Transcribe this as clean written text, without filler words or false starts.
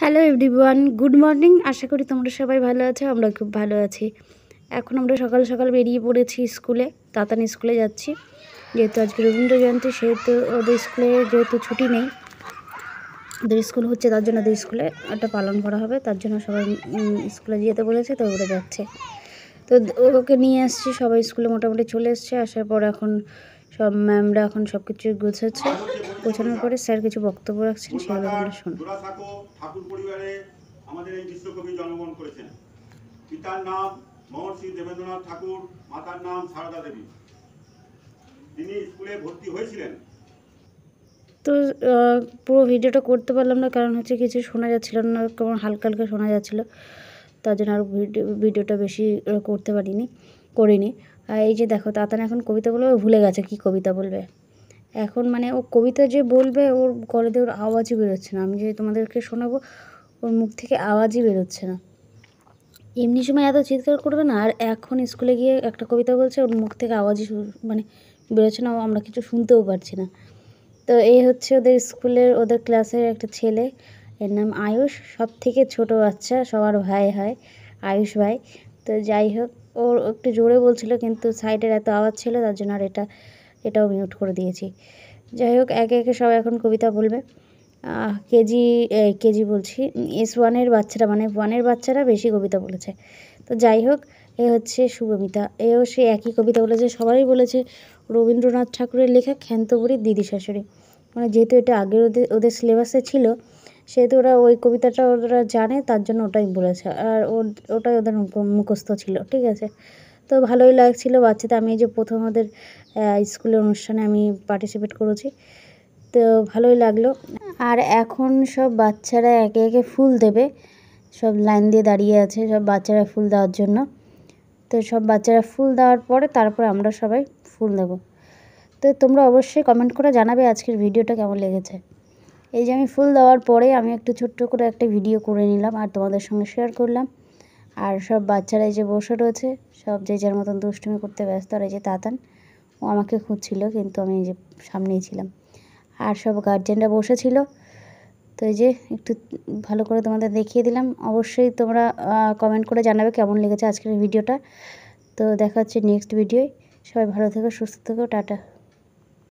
Hello everyone, good morning. আশা করি তোমরা সবাই ভালো আছো। আমরা খুব ভালো আছি। এখন আমরা সকাল সকাল বেরিয়ে পড়েছি স্কুলে, তাতান স্কুলে যাচ্ছি। যেহেতু আজকে রবীন্দ্র জয়ন্তী, সেহেতু ওদের স্কুলে যেহেতু ছুটি নেই, ওদের স্কুল হচ্ছে, তার জন্য ওদের স্কুলে একটা পালন করা হবে। তার জন্য সবাই স্কুলে যেতে বলেছে, তো ওরা যাচ্ছে। তো ওকে নিয়ে আসছি, সবাই স্কুলে মোটামুটি চলে এসছে। আসার পর এখন সব ম্যামরা এখন সব কিছু গোছাচ্ছে। গোছানোর পরে স্যার কিছু বক্তব্য রাখছেন, সেগুলো আমরা শুনি। ঠাকুর পরিবারে আমাদের এই বিশ্বকবি জন্মগ্রহণ করেছেন। পিতার নাম মহর্ষি দেবেন্দ্রনাথ ঠাকুর, মাতার নাম সারদা দেবী। তিনি স্কুলে ভর্তি হয়েছিলেন। তো পুরো ভিডিওটা করতে পারলাম না, কারণ হচ্ছে কিছু শোনা যাচ্ছিল না, কেমন হালকা হালকা শোনা যাচ্ছিলো। তার জন্য আর ভিডিওটা বেশি করিনি। আর এই যে দেখো, তাতান এখন কবিতা বলবে, ভুলে গেছে কি কবিতা বলবে। এখন মানে ও কবিতা যে বলবে, ওর গলাতে ওর আওয়াজই বেরোচ্ছে না। আমি যে তোমাদেরকে শোনাবো, ওর মুখ থেকে আওয়াজই বেরোচ্ছে না। এমনি সময় এত চিৎকার করবে না, আর এখন স্কুলে গিয়ে একটা কবিতা বলছে, ওর মুখ থেকে আওয়াজই মানে বেরোচ্ছে না, আমরা কিছু শুনতেও পারছি না। তো এই হচ্ছে ওদের ক্লাসের একটা ছেলে, এর নাম আয়ুষ। সব থেকে ছোটো বাচ্চা, সবার ভাই হয়, আয়ুষ ভাই। তো যাই হোক, ওর একটু জোরে বলছিল, কিন্তু সাইডের এত আওয়াজ ছিল, তার জন্য আর এটাও মিউট করে দিয়েছি। যাই হোক, একে একে সব এখন কবিতা বলবে। কেজি বলছি, S1-এর বাচ্চারা, মানে 1-এর বাচ্চারা বেশি কবিতা বলেছে। তো যাই হোক, এ হচ্ছে শুভমিতা, এও সে একই কবিতা বলেছে। সবাই বলেছে রবীন্দ্রনাথ ঠাকুরের লেখা ক্ষেন্তপুরীর দিদি শাশুড়ি। মানে যেহেতু এটা আগের ওদের সিলেবাসে ছিল, সেহেতু ওরা ওই কবিতাটা ওরা জানে, তার জন্য ওটাই বলেছে। আর ওটাই ওদের মুখস্থ ছিল, ঠিক আছে। তো ভালোই লাগছিল বাচ্চাদের। আমি এই যে প্রথম ওদের স্কুলের অনুষ্ঠানে আমি পার্টিসিপেট করেছি, তো ভালোই লাগলো। আর এখন সব বাচ্চারা একে একে ফুল দেবে, সব লাইন দিয়ে দাঁড়িয়ে আছে সব বাচ্চারা ফুল দেওয়ার জন্য। তো সব বাচ্চারা ফুল দেওয়ার পরে তারপরে আমরা সবাই ফুল দেব। তো তোমরা অবশ্যই কমেন্ট করে জানাবে আজকের ভিডিওটা কেমন লেগেছে। এই যে আমি ফুল দেওয়ার পরে আমি একটু ছোট্ট করে একটা ভিডিও করে নিলাম আর তোমাদের সঙ্গে শেয়ার করলাম। আর সব বাচ্চারা এই যে বসে রয়েছে, সব যে যার মতন দুষ্টুমি করতে ব্যস্ত। আর এই যে তাতান, ও আমাকে খুঁজছিল, কিন্তু আমি এই যে সামনেই ছিলাম। আর সব গার্জেনরা বসেছিল। তো এই যে একটু ভালো করে তোমাদের দেখিয়ে দিলাম। অবশ্যই তোমরা কমেন্ট করে জানাবে কেমন লেগেছে আজকের ভিডিওটা। তো দেখা হচ্ছে নেক্সট ভিডিওয়। সবাই ভালো থেকো, সুস্থ থেকো, টাটা।